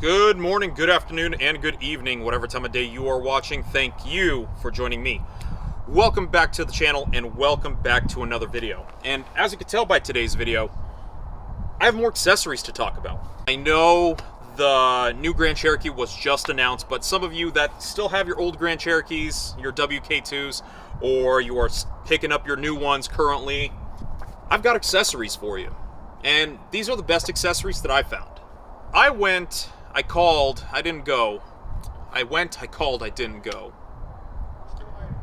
Good morning, good afternoon, and good evening, whatever time of day you are watching. Thank you for joining me. Welcome back to the channel, and welcome back to another video. And as you can tell by today's video, I have more accessories to talk about. I know the new Grand Cherokee was just announced, but some of you that still have your old Grand Cherokees, your WK2s, or you are picking up your new ones currently, I've got accessories for you. And these are the best accessories that I found. I called, I didn't go. I called, I didn't go.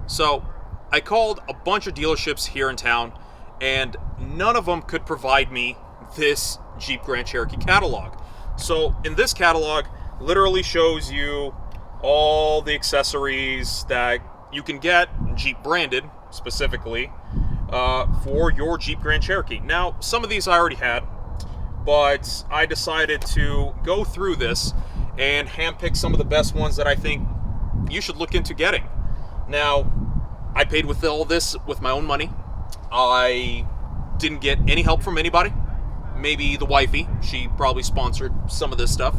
So, I called a bunch of dealerships here in town, and none of them could provide me this Jeep Grand Cherokee catalog. So, in this catalog, literally shows you all the accessories that you can get, Jeep branded, specifically, for your Jeep Grand Cherokee. Now, some of these I already had, but I decided to go through this and handpick some of the best ones that I think you should look into getting. Now, I paid with all this with my own money. I didn't get any help from anybody. Maybe the wifey, she probably sponsored some of this stuff.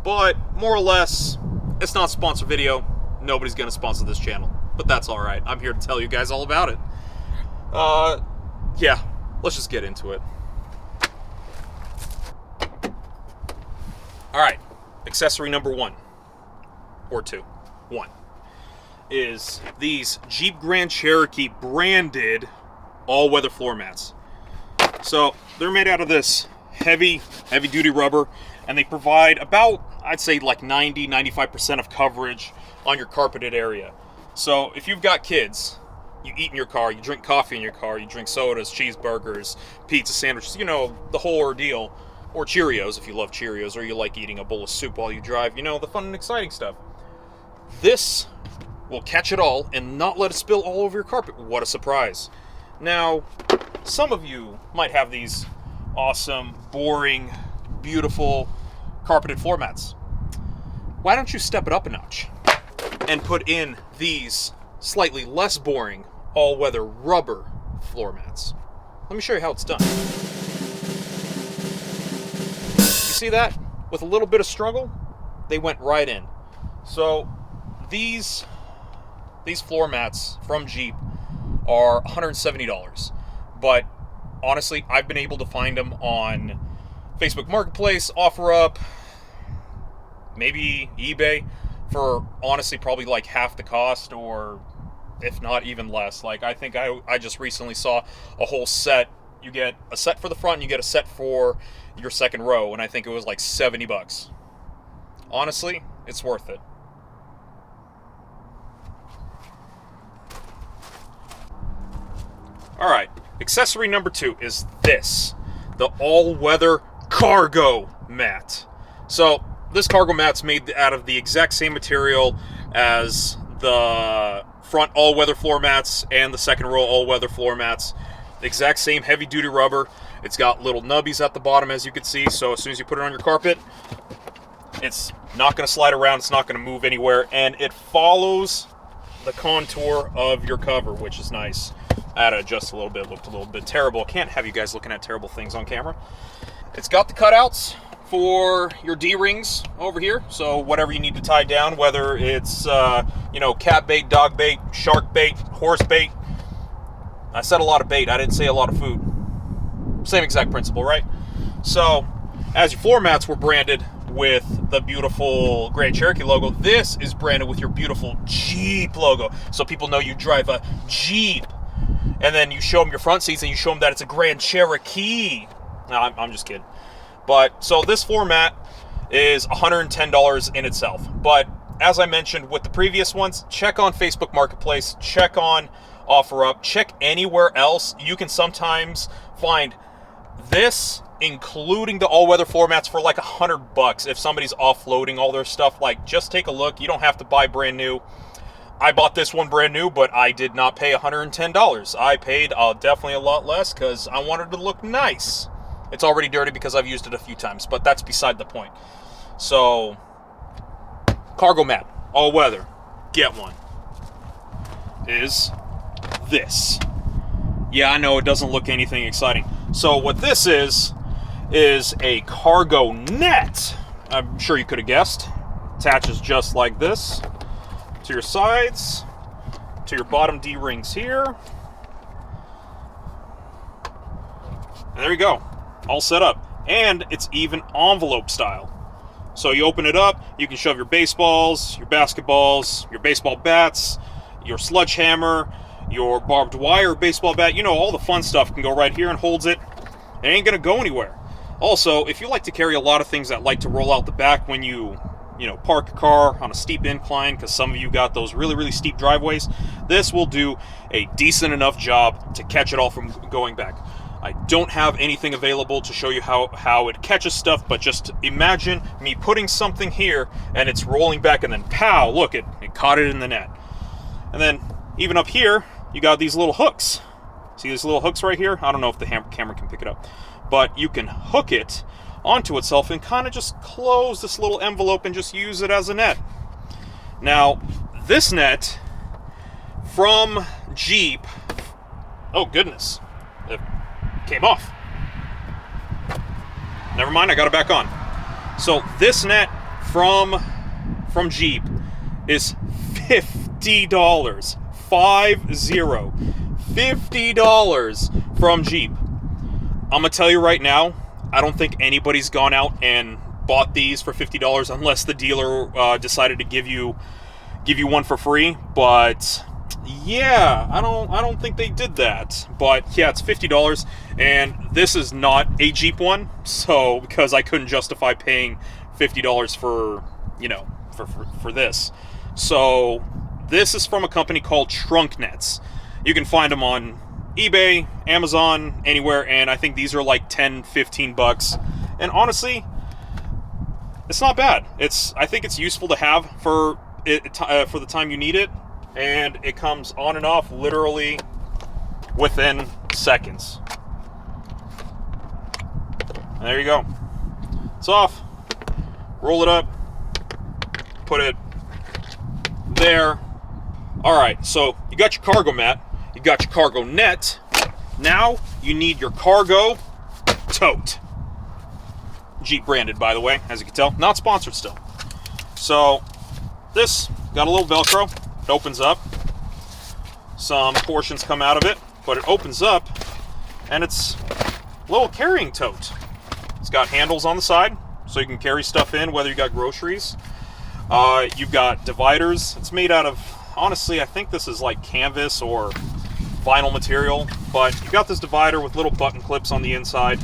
But more or less, it's not a sponsor video. Nobody's gonna sponsor this channel, but that's all right. I'm here to tell you guys all about it. Yeah, let's just get into it. All right, accessory number one is these Jeep Grand Cherokee branded all-weather floor mats. So they're made out of this heavy duty rubber, and they provide about, I'd say, like 90-95% of coverage on your carpeted area. So if you've got kids, you eat in your car, you drink coffee in your car, you drink sodas, cheeseburgers, pizza sandwiches, you know, the whole ordeal. Or Cheerios if you love Cheerios, or you like eating a bowl of soup while you drive, you know, the fun and exciting stuff. This will catch it all and not let it spill all over your carpet. What a surprise. Now, some of you might have these awesome, boring, beautiful carpeted floor mats. Why don't you step it up a notch and put in these slightly less boring all-weather rubber floor mats? Let me show you how it's done. See that? With a little bit of struggle, they went right in. So these floor mats from Jeep are $170. But honestly, I've been able to find them on Facebook Marketplace, OfferUp, maybe eBay for honestly probably like half the cost, or if not even less. Like I think I just recently saw a whole set. You get a set for the front and you get a set for your second row, and I think it was like $70. Honestly, it's worth it. All right, accessory number two is this, the all-weather cargo mat. So this cargo mat's made out of the exact same material as the front all-weather floor mats and the second row all-weather floor mats. The exact same heavy-duty rubber. It's got little nubbies at the bottom, as you can see, so as soon as you put it on your carpet, it's not going to slide around, it's not going to move anywhere, and it follows the contour of your cover, which is nice. I had to adjust a little bit, it looked a little bit terrible. I can't have you guys looking at terrible things on camera. It's got the cutouts for your D-rings over here, so whatever you need to tie down, whether it's, you know, cat bait, dog bait, shark bait, horse bait. I said a lot of bait, I didn't say a lot of food. Same exact principle, right? So, as your floor mats were branded with the beautiful Grand Cherokee logo, this is branded with your beautiful Jeep logo. So people know you drive a Jeep. And then you show them your front seats and you show them that it's a Grand Cherokee. No, I'm just kidding. But, so this floor mat is $110 in itself. But, as I mentioned with the previous ones, check on Facebook Marketplace, check on OfferUp, check anywhere else. You can sometimes find this, including the all-weather floor mats, for like $100 if somebody's offloading all their stuff. Like, just take a look. You don't have to buy brand new. I bought this one brand new, but I did not pay $110. I paid definitely a lot less because I wanted to look nice. It's already dirty because I've used it a few times, but that's beside the point. So, cargo mat, all-weather, get one, is this. Yeah, I know it doesn't look anything exciting. So what this is a cargo net. I'm sure you could have guessed. Attaches just like this to your sides, to your bottom D-rings here. And there you go, all set up. And it's even envelope style. So you open it up, you can shove your baseballs, your basketballs, your baseball bats, your sledgehammer, your barbed wire baseball bat, you know, all the fun stuff can go right here and holds it. It ain't gonna go anywhere. Also, if you like to carry a lot of things that like to roll out the back when you park a car on a steep incline, because some of you got those really, really steep driveways, this will do a decent enough job to catch it all from going back. I don't have anything available to show you how it catches stuff, but just imagine me putting something here and it's rolling back and then pow, look, it caught it in the net. And then even up here, you got these little hooks. See these little hooks right here? I don't know if the camera can pick it up, but you can hook it onto itself and kind of just close this little envelope and just use it as a net. Now, this net from Jeep, oh goodness, it came off. Never mind, I got it back on. So this net from Jeep is $50. $50 from Jeep. I'm gonna tell you right now, I don't think anybody's gone out and bought these for $50 unless the dealer decided to give you one for free. But yeah, I don't think they did that. But yeah, it's $50, and this is not a Jeep one, so because I couldn't justify paying $50 for for this. So this is from a company called Trunk Nets. You can find them on eBay, Amazon, anywhere, and I think these are like 10, 15 bucks. And honestly, it's not bad. I think it's useful to have for the time you need it, and it comes on and off literally within seconds. And there you go. It's off. Roll it up. Put it there. All right, so you got your cargo mat. You got your cargo net. Now you need your Cargo Tote. Jeep branded, by the way, as you can tell. Not sponsored still. So this got a little Velcro. It opens up. Some portions come out of it, but it opens up, and it's a little carrying tote. It's got handles on the side, so you can carry stuff in, whether you got groceries. You've got dividers. It's made out of, honestly, I think this is like canvas or vinyl material, but you've got this divider with little button clips on the inside.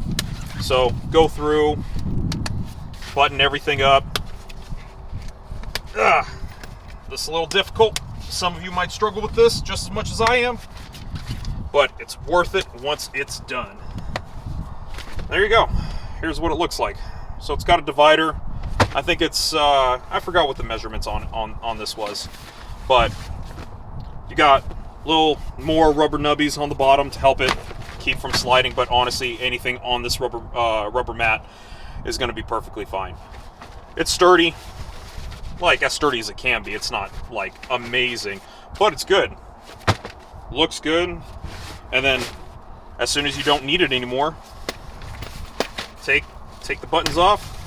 So go through, button everything up. This is a little difficult. Some of you might struggle with this just as much as I am, but it's worth it once it's done. There you go. Here's what it looks like. So it's got a divider. I think it's, I forgot what the measurements on this was, but you got little more rubber nubbies on the bottom to help it keep from sliding, but honestly, anything on this rubber mat is going to be perfectly fine. It's sturdy, like as sturdy as it can be. It's not like amazing, but it's good. Looks good. And then as soon as you don't need it anymore, take the buttons off,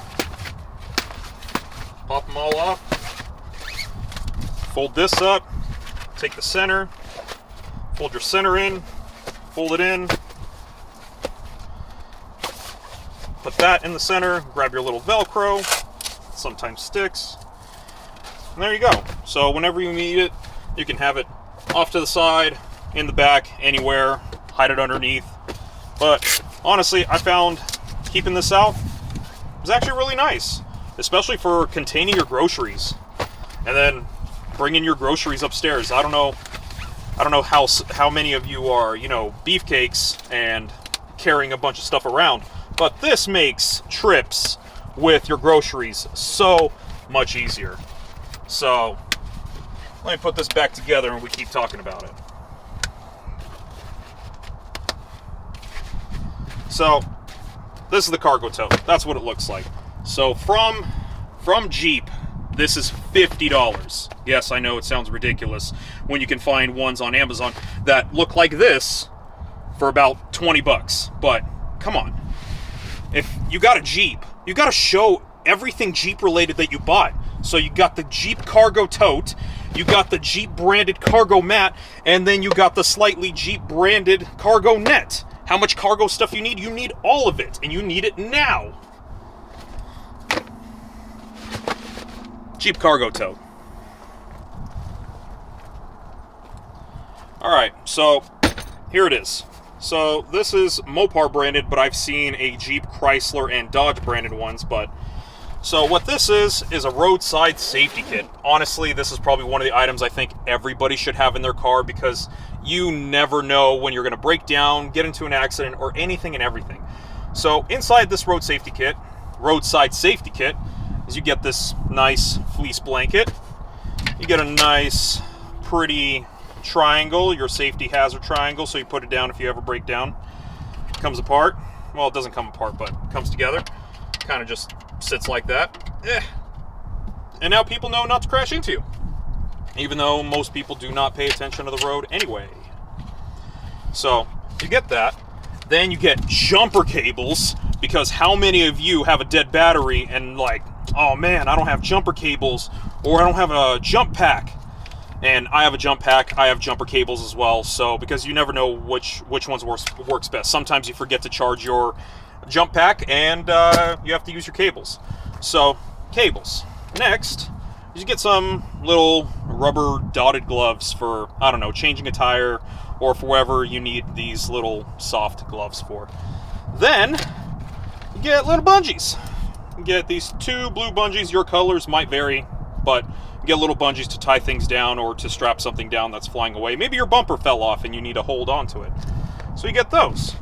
pop them all off, fold this up, take the center, fold your center in, fold it in, put that in the center, grab your little Velcro, sometimes sticks, and there you go. So whenever you need it, you can have it off to the side, in the back, anywhere, hide it underneath. But honestly, I found keeping this out was actually really nice, especially for containing your groceries and then bringing your groceries upstairs. I don't know how many of you are, beefcakes and carrying a bunch of stuff around, but this makes trips with your groceries so much easier. So let me put this back together and we keep talking about it. So this is the Cargo Tote. That's what it looks like. So from Jeep, this is $50. Yes, I know it sounds ridiculous when you can find ones on Amazon that look like this for about 20 bucks. But come on. If you got a Jeep, you got to show everything Jeep related that you bought. So you got the Jeep Cargo Tote, you got the Jeep branded cargo mat, and then you got the slightly Jeep branded cargo net. How much cargo stuff you need? You need all of it, and you need it now. Jeep Cargo Tote. Alright, so here it is. So this is Mopar branded, but I've seen a Jeep, Chrysler, and Dodge branded ones. So what this is a roadside safety kit. Honestly, this is probably one of the items I think everybody should have in their car, because you never know when you're going to break down, get into an accident, or anything and everything. So inside this roadside safety kit, is you get this nice fleece blanket. You get a nice, pretty triangle, your safety hazard triangle, so you put it down if you ever break down. It comes apart. Well, it doesn't come apart, but it comes together. Kind of just sits like that. And now people know not to crash into you, even though most people do not pay attention to the road anyway. So you get that. Then you get jumper cables, because how many of you have a dead battery and like, oh man, I don't have jumper cables, or I don't have a jump pack. And I have a jump pack, I have jumper cables as well, so because you never know which ones works best. Sometimes you forget to charge your jump pack, and you have to use your cables. So, cables. Next, you get some little rubber dotted gloves for, I don't know, changing a tire, or for whatever you need these little soft gloves for. Then, you get little bungees. You get these 2 blue bungees. Your colors might vary, but you get little bungees to tie things down or to strap something down that's flying away. Maybe your bumper fell off and you need to hold on to it. So you get those.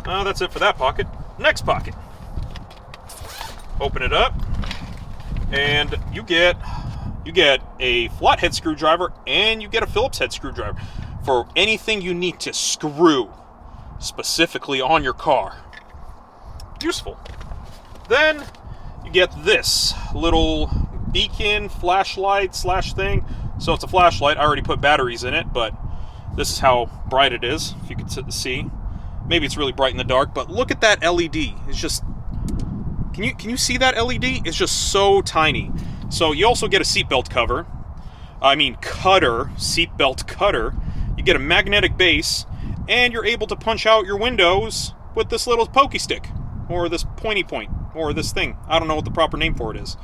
That's it for that pocket. Next pocket. Open it up, and you get a flathead screwdriver, and you get a Phillips head screwdriver for anything you need to screw specifically on your car. Useful. Then you get this little beacon flashlight slash thing. So it's a flashlight. I already put batteries in it, but this is how bright it is, if you could see. Maybe it's really bright in the dark, but look at that LED. It's just, can you see that LED? It's just so tiny. So you also get a seatbelt cutter, seatbelt cutter. You get a magnetic base, and you're able to punch out your windows with this little pokey stick, or this pointy point, or this thing. I don't know what the proper name for it is.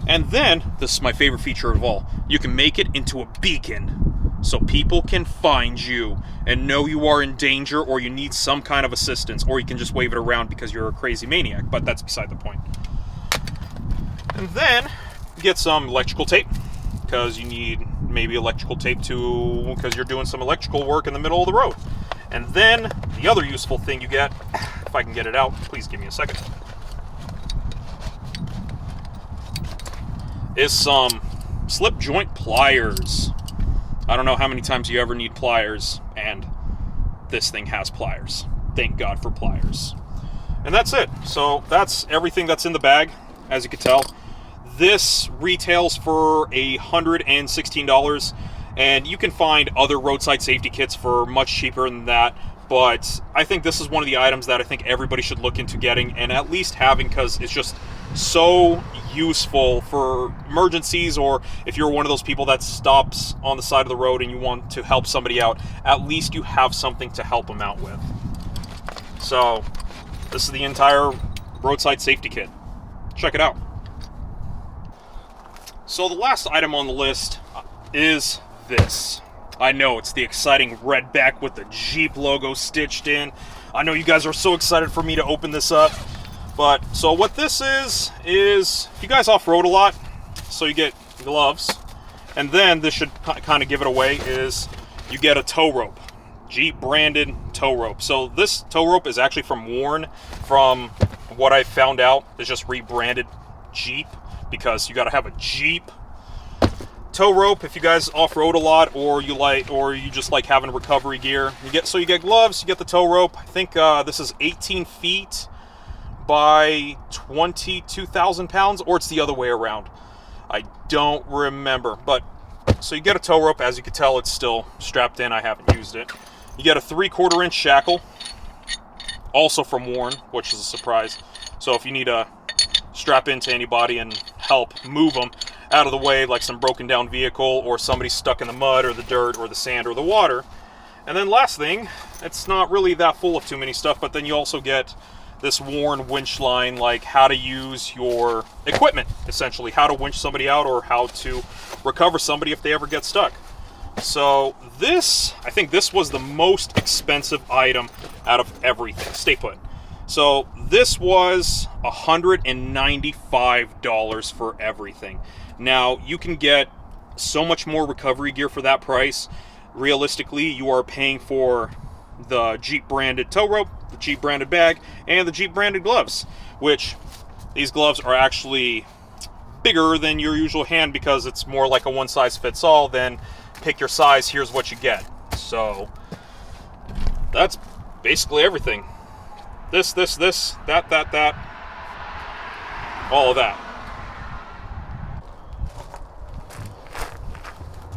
And then, this is my favorite feature of all, you can make it into a beacon, so people can find you and know you are in danger, or you need some kind of assistance, or you can just wave it around because you're a crazy maniac, but that's beside the point. And then, you get some electrical tape, because you need maybe electrical tape because you're doing some electrical work in the middle of the road. And then, the other useful thing you get, if I can get it out, please give me a second, is some slip joint pliers. I don't know how many times you ever need pliers, and this thing has pliers. Thank God for pliers. And that's it. So that's everything that's in the bag, as you can tell. This retails for $116, and you can find other roadside safety kits for much cheaper than that. But I think this is one of the items that I think everybody should look into getting and at least having, because it's just so useful for emergencies, or if you're one of those people that stops on the side of the road and you want to help somebody out, at least you have something to help them out with. So this is the entire roadside safety kit. Check it out. So the last item on the list is this. I know, it's the exciting red back with the Jeep logo stitched in. I know you guys are so excited for me to open this up. But, so what this is you guys off-road a lot, so you get gloves. And then, this should kind of give it away, is you get a tow rope. Jeep branded tow rope. So this tow rope is actually from Warn. From what I found out, it's just rebranded Jeep, because you got to have a Jeep tow rope if you guys off-road a lot, or you just like having recovery gear. You get gloves, you get the tow rope. I think this is 18 feet by 22,000 pounds, or it's the other way around. I don't remember, but so you get a tow rope. As you can tell, it's still strapped in. I haven't used it. You get a 3/4 inch shackle, also from Warn, which is a surprise. So if you need a strap into anybody and help move them out of the way, like some broken down vehicle or somebody stuck in the mud or the dirt or the sand or the water. And then last thing, it's not really that full of too many stuff, but then you also get this worn winch line, like how to use your equipment, essentially, how to winch somebody out or how to recover somebody if they ever get stuck. So this, I think this was the most expensive item out of everything. Stay put. So this was $195 for everything. Now, you can get so much more recovery gear for that price. Realistically, you are paying for the Jeep branded tow rope, the Jeep branded bag, and the Jeep branded gloves, which these gloves are actually bigger than your usual hand because it's more like a one size fits all than pick your size, here's what you get. So that's basically everything. This, that, all of that.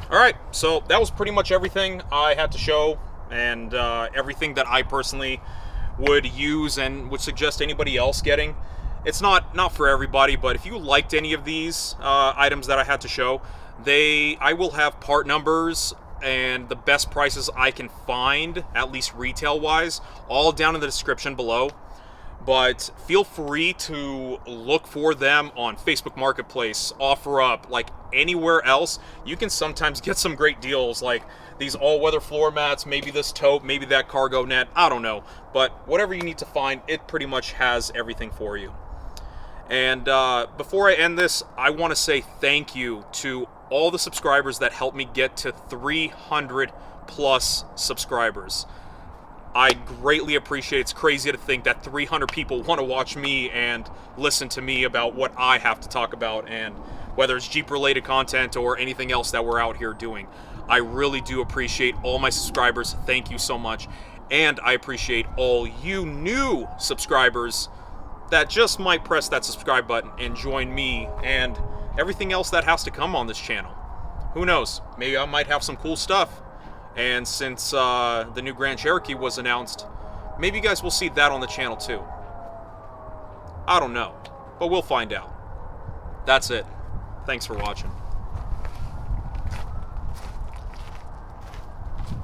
Alright, so that was pretty much everything I had to show, and everything that I personally would use and would suggest anybody else getting. It's not for everybody, but if you liked any of these items that I had to show, I will have part numbers and the best prices I can find, at least retail-wise, all down in the description below. But feel free to look for them on Facebook Marketplace, OfferUp, like anywhere else. You can sometimes get some great deals, like these all-weather floor mats, maybe this tote, maybe that cargo net, I don't know. But whatever you need to find, it pretty much has everything for you. And before I end this, I want to say thank you to all the subscribers that helped me get to 300 plus subscribers. I greatly appreciate it. It's crazy to think that 300 people want to watch me and listen to me about what I have to talk about, and whether it's Jeep related content or anything else that we're out here doing. I really do appreciate all my subscribers. Thank you so much. And I appreciate all you new subscribers that just might press that subscribe button and join me and everything else that has to come on this channel. Who knows? Maybe I might have some cool stuff. And since the new Grand Cherokee was announced, maybe you guys will see that on the channel too. I don't know, but we'll find out. That's it. Thanks for watching.